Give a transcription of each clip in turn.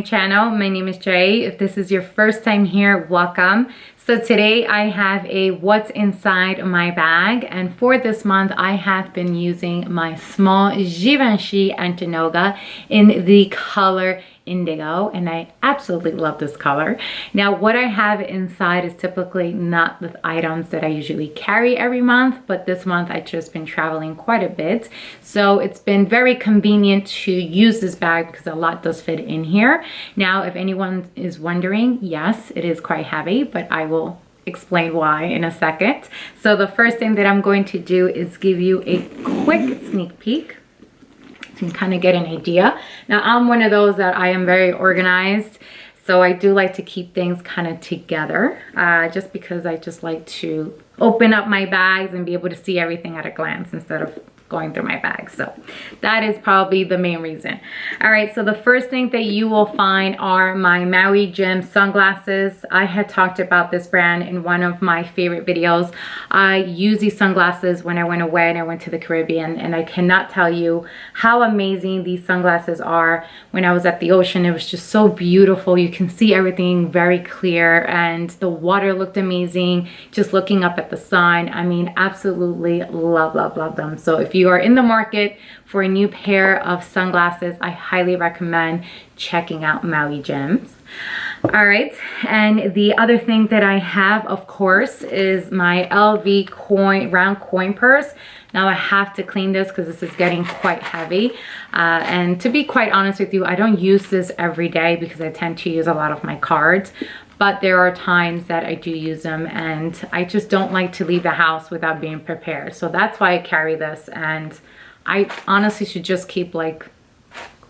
my channel. My name is Jay. If this is your first time here, welcome. So today I have a what's inside my bag, and for this month I have been using my small Givenchy Antigona in the color indigo, and I absolutely love this color. Now what I have inside is typically not the items that I usually carry every month, but this month I've just been traveling quite a bit, so it's been very convenient to use this bag because a lot does fit in here. Now if anyone is wondering, yes, it is quite heavy, but I will explain why in a second. So the first thing that I'm going to do is give you a quick sneak peek so you can kind of get an idea. Now I'm one of those that I am very organized, so I do like to keep things kind of together, just because I just like to open up my bags and be able to see everything at a glance instead of going through my bag. So that is probably the main reason. All right, so the first thing that you will find are my Maui Jim Sunglasses. I had talked about this brand in one of my favorite videos. I use these sunglasses when I went away and I went to the Caribbean, and I cannot tell you how amazing these sunglasses are. When I was at the ocean, it was just so beautiful. You can see everything very clear, and the water looked amazing just looking up at the sun. I mean, absolutely love them. So if you are in the market for a new pair of sunglasses, I highly recommend checking out Maui Jim's. All right, and the other thing that I have, of course, is my LV round coin purse. Now I have to clean this because this is getting quite heavy, and to be quite honest with you, I don't use this every day because I tend to use a lot of my cards, but there are times that I do use them, and I just don't like to leave the house without being prepared. So that's why I carry this, and I honestly should just keep like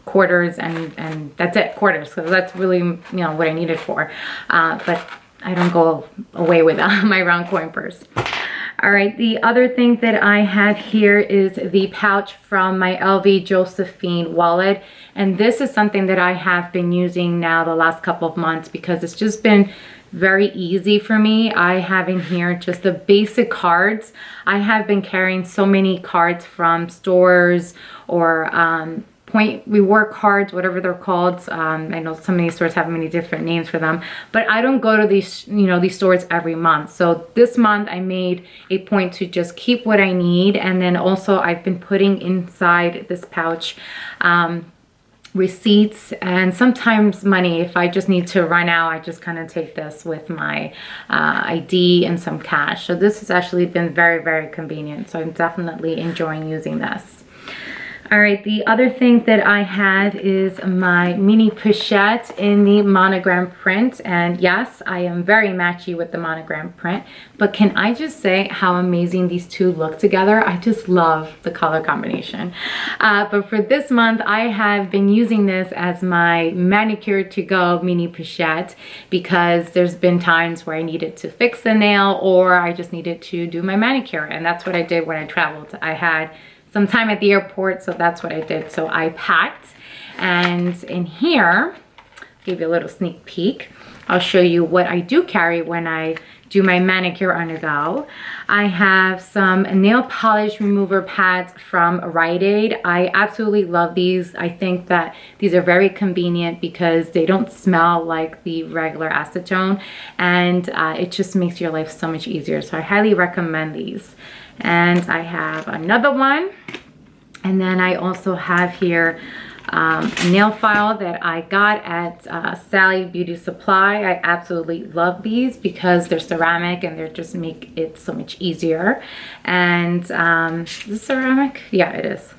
quarters and that's it, quarters, because that's really, you know, what I need it for. But I don't go away with my round coin purse. All right, the other thing that I have here is the pouch from my LV Josephine Wallet, and this is something that I have been using now the last couple of months because it's just been very easy for me. I have in here just the basic cards. I have been carrying so many cards from stores or point reward cards, whatever they're called. I know some of these stores have many different names for them, but I don't go to these, you know, these stores every month. So this month I made a point to just keep what I need, and then also I've been putting inside this pouch receipts and sometimes money. If I just need to run out, I just kind of take this with my ID and some cash. So this has actually been very convenient, so I'm definitely enjoying using this. All right, the other thing that I had is my mini pochette in the monogram print. And yes, I am very matchy with the monogram print, but can I just say how amazing these two look together? I just love the color combination. But for this month, I have been using this as my manicure to go mini pochette because there's been times where I needed to fix the nail or I just needed to do my manicure. And that's what I did when I traveled. I had some time at the airport, so that's what I did. So I packed, and in here, give you a little sneak peek. I'll show you what I do carry when I do my manicure on the go. I have some nail polish remover pads from Rite Aid. I absolutely love these. I think that these are very convenient because they don't smell like the regular acetone, and it just makes your life so much easier. So I highly recommend these. And I have another one, and then I also have here a nail file that I got at Sally Beauty Supply. I absolutely love these because they're ceramic and they just make it so much easier. And is this ceramic? Yeah, it is.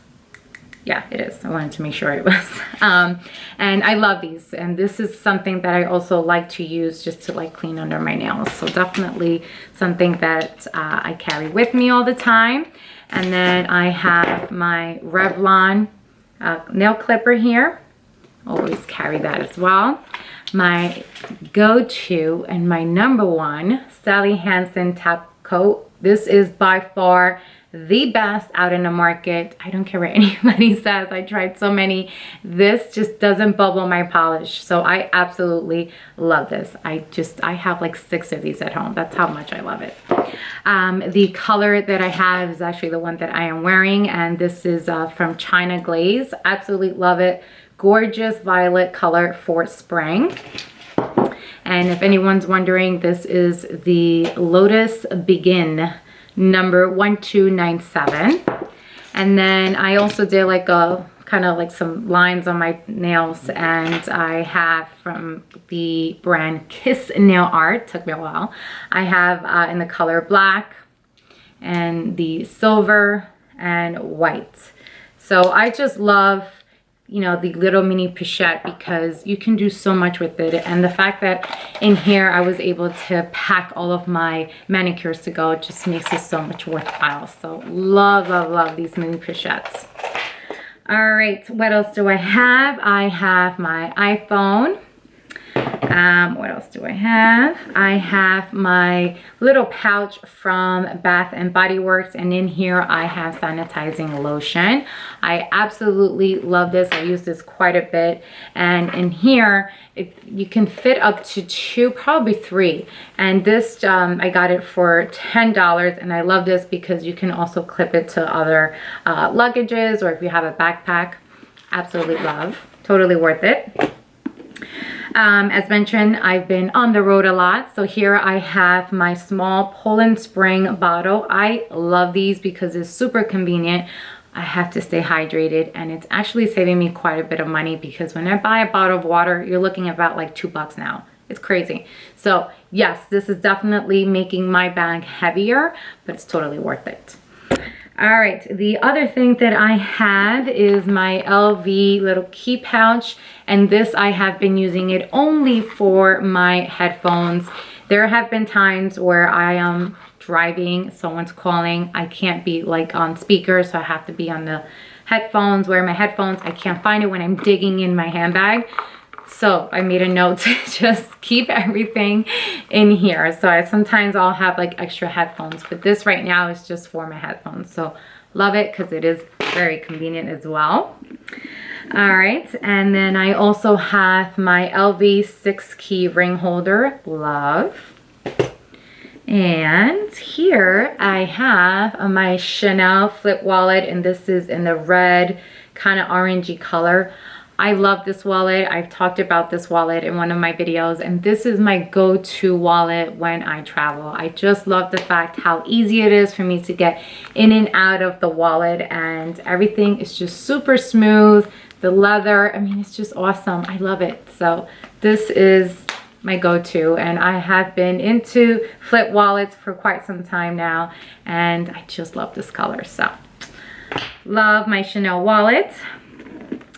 Yeah, it is. I wanted to make sure it was. And I love these. And this is something that I also like to use just to like clean under my nails. So definitely something that I carry with me all the time. And then I have my Revlon nail clipper here. Always carry that as well. My go-to and my number one, Sally Hansen Topcoat. This is by far the best out in the market. I don't care what anybody says. I tried so many. This just doesn't bubble my polish. So I absolutely love this. I have like 6 of these at home. That's how much I love it. The color that I have is actually the one that I am wearing, and this is from China Glaze. Absolutely love it. gorgeous violet color for spring. And if anyone's wondering, this is the Lotus Begin number 1297. And then I also did like a kind of like some lines on my nails, and I have from the brand Kiss Nail Art, took me a while. I have in the color black and the silver and white. So I just love, you know, the little mini pochette because you can do so much with it. And the fact that in here I was able to pack all of my manicures to go just makes it so much worthwhile. So love, love, love these mini pochettes. All right, what else do I have? I have my iPhone. What else do I have? I have my little pouch from Bath and Body Works, and in here I have Sanitizing Lotion. I absolutely love this. I use this quite a bit, and in here you can fit up to 2, probably 3. And this I got it for $10, and I love this because you can also clip it to other luggages, or if you have a backpack. Absolutely love. Totally worth it. As mentioned, I've been on the road a lot. So here I have my small Poland Spring bottle. I love these because it's super convenient. I have to stay hydrated, and it's actually saving me quite a bit of money because when I buy a bottle of water, you're looking at about like $2 now. It's crazy. So yes, this is definitely making my bag heavier, but it's totally worth it. All right, the other thing that I have is my LV little key pouch, and this I have been using it only for my headphones. There have been times where I am driving, someone's calling, I can't be like on speaker, so I have to be on the headphones, wear my headphones. I can't find it when I'm digging in my handbag. So I made a note to just keep everything in here. So sometimes I'll have like extra headphones, but this right now is just for my headphones. So love it because it is very convenient as well. All right, and then I also have my LV 6-key ring holder, love. And here I have my Chanel flip wallet, and this is in the red kind of orangey color. I love this wallet. I've talked about this wallet in one of my videos, and this is my go-to wallet when I travel. I just love the fact how easy it is for me to get in and out of the wallet, and everything is just super smooth. The leather, I mean, it's just awesome. I love it. So this is my go-to, and I have been into flip wallets for quite some time now, and I just love this color. So love my Chanel wallet.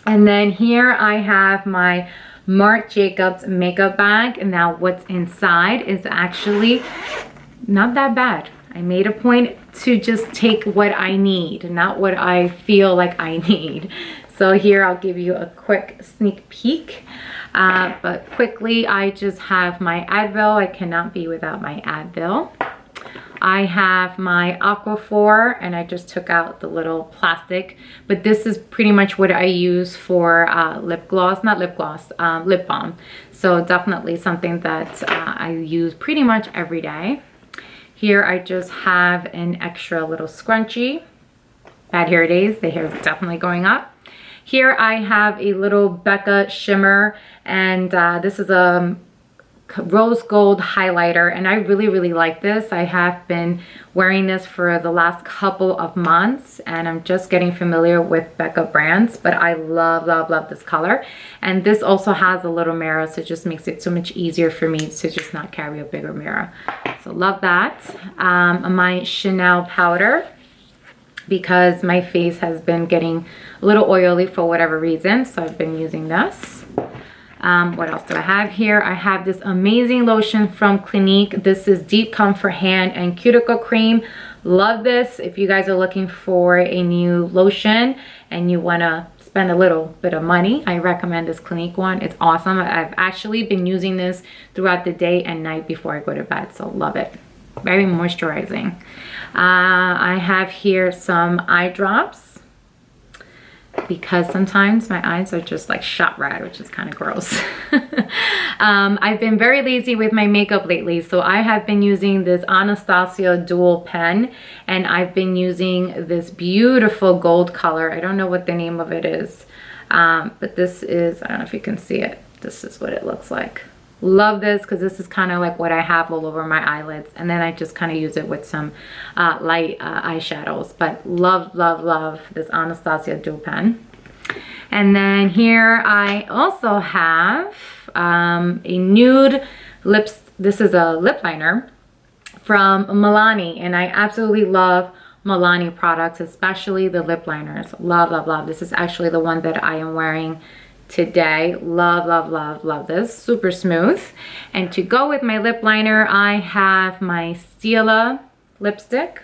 And then here I have my Marc Jacobs makeup bag. And now what's inside is actually not that bad. I made a point to just take what I need, not what I feel like I need. So here I'll give you a quick sneak peek. But quickly, I just have my Advil. I cannot be without my Advil. I have my Aquaphor, and I just took out the little plastic, but this is pretty much what I use for lip gloss, not lip gloss, lip balm. So definitely something that I use pretty much every day. Here I just have an extra little scrunchie. Bad hair days, the hair is definitely going up. Here I have a little Becca shimmer, and this is a rose gold highlighter, and I really like this. I have been wearing this for the last couple of months, and I'm just getting familiar with Becca brands, but I love this color. And this also has a little mirror, so it just makes it so much easier for me to just not carry a bigger mirror. So love that. My Chanel powder, because my face has been getting a little oily for whatever reason, so I've been using this. What else do I have here? I have this amazing lotion from Clinique. This is Deep Comfort Hand and Cuticle Cream. Love this. If you guys are looking for a new lotion and you want to spend a little bit of money, I recommend this Clinique one. It's awesome. I've actually been using this throughout the day and night before I go to bed, so love it. Very moisturizing. I have here some eye drops, because sometimes my eyes are just like shot red, which is kind of gross. I've been very lazy with my makeup lately, so I have been using this Anastasia dual pen, and I've been using this beautiful gold color. I don't know what the name of it is. But this is, I don't know if you can see it. This is what it looks like. Love this because this is kind of like what I have all over my eyelids, and then I just kind of use it with some light eyeshadows. But love, love, love this Anastasia dual pen. And then here I also have a nude lips. This is a lip liner from Milani, and I absolutely love Milani products, especially the lip liners. Love, love, love. This is actually the one that I am wearing today. Love, love, love, love this. Super smooth. And to go with my lip liner, I have my Cielo Lipstick,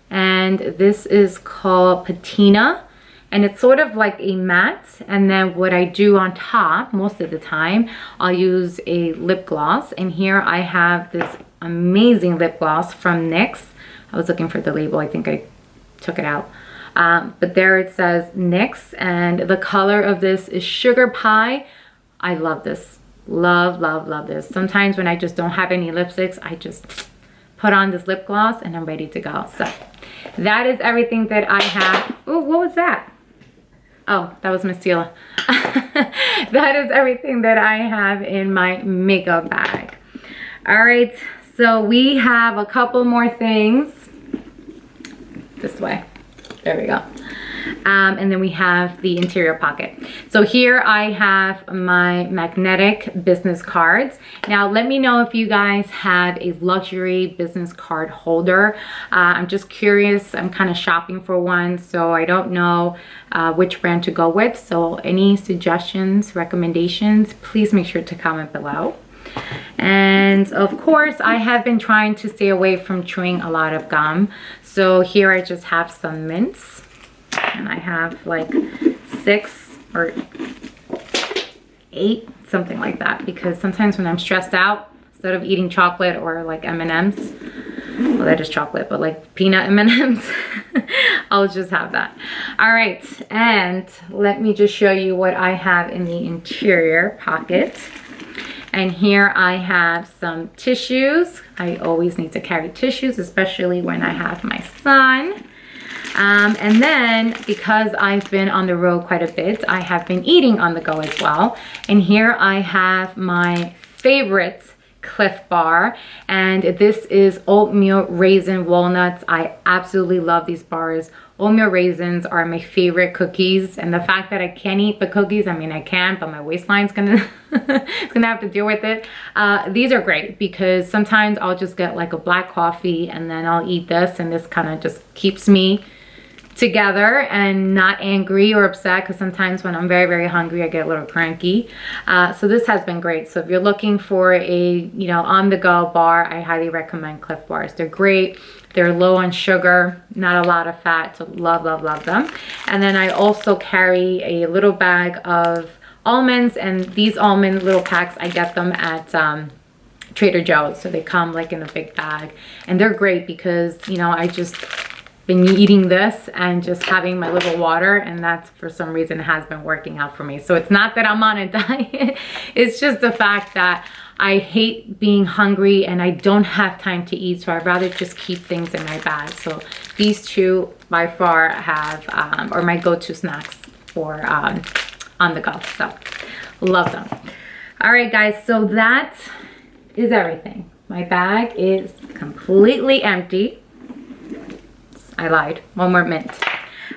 and this is called Patina, and it's sort of like a matte. And then what I do on top most of the time, I'll use a lip gloss, and here I have this amazing lip gloss from NYX. I was looking for the label. I think I took it out. But there it says NYX, and the color of this is Sugar Pie. I love this. Love, love, love this. Sometimes when I just don't have any lipsticks, I just put on this lip gloss and I'm ready to go. So that is everything that I have. Oh, what was that? Oh, that was Miss Cielo. That is everything that I have in my makeup bag. All right, so we have a couple more things. This way. There we go. And then we have the interior pocket. So here I have my magnetic business cards. Now let me know if you guys have a luxury business card holder. I'm just curious. I'm kind of shopping for one, so I don't know which brand to go with. So any suggestions, recommendations, please make sure to comment below. And of course, I have been trying to stay away from chewing a lot of gum. So here I just have some mints, and I have like 6 or 8, something like that, because sometimes when I'm stressed out, instead of eating chocolate or like M&Ms, well, that is chocolate, but like peanut M&Ms, I'll just have that. All right, and let me just show you what I have in the interior pocket. And here I have some tissues. I always need to carry tissues, especially when I have my son. And then because I've been on the road quite a bit, I have been eating on the go as well. And here I have my favorite Cliff Bar, and this is oatmeal raisin walnuts. I absolutely love these bars. Oatmeal raisins are my favorite cookies, and the fact that I can't eat the cookies, I mean I can, but my waistline's gonna have to deal with it. These are great because sometimes I'll just get like a black coffee and then I'll eat this, and this kind of just keeps me together and not angry or upset, because sometimes when I'm very, very hungry, I get a little cranky. So this has been great. So if you're looking for a, on-the-go bar, I highly recommend Cliff Bars. They're great. They're low on sugar, not a lot of fat. So love, love, love them. And then I also carry a little bag of almonds, and these almond little packs, I get them at Trader Joe's. So they come like in a big bag, and they're great because, I just been eating this and just having my little water, and that's for some reason has been working out for me. So it's not that I'm on a diet, it's just the fact that I hate being hungry and I don't have time to eat, so I'd rather just keep things in my bag. So these two by far have are my go-to snacks for on the go. So love them. All right guys, so that is everything. My bag is completely empty. I lied, one more mint.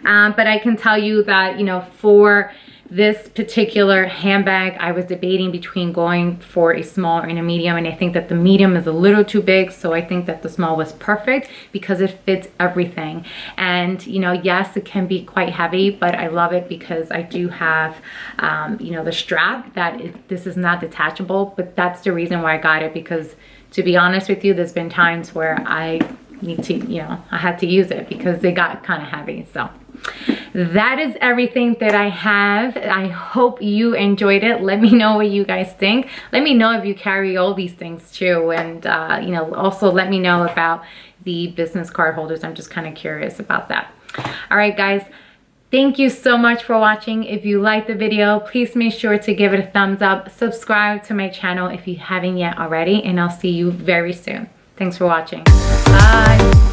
But I can tell you that, for this particular handbag, I was debating between going for a small and a medium, and I think that the medium is a little too big, so I think that the small was perfect because it fits everything. And, yes, it can be quite heavy, but I love it because I do have, the strap this is not detachable, but that's the reason why I got it, because to be honest with you, there's been times where I need to, I had to use it because they got kind of heavy. So that is everything that I have. I hope you enjoyed it. Let me know what you guys think. Let me know if you carry all these things too, and also let me know about the business card holders. I'm just kind of curious about that. All right guys, thank you so much for watching. If you liked the video, please make sure to give it a thumbs up. Subscribe to my channel if you haven't yet already, and I'll see you very soon. Thanks for watching. Bye.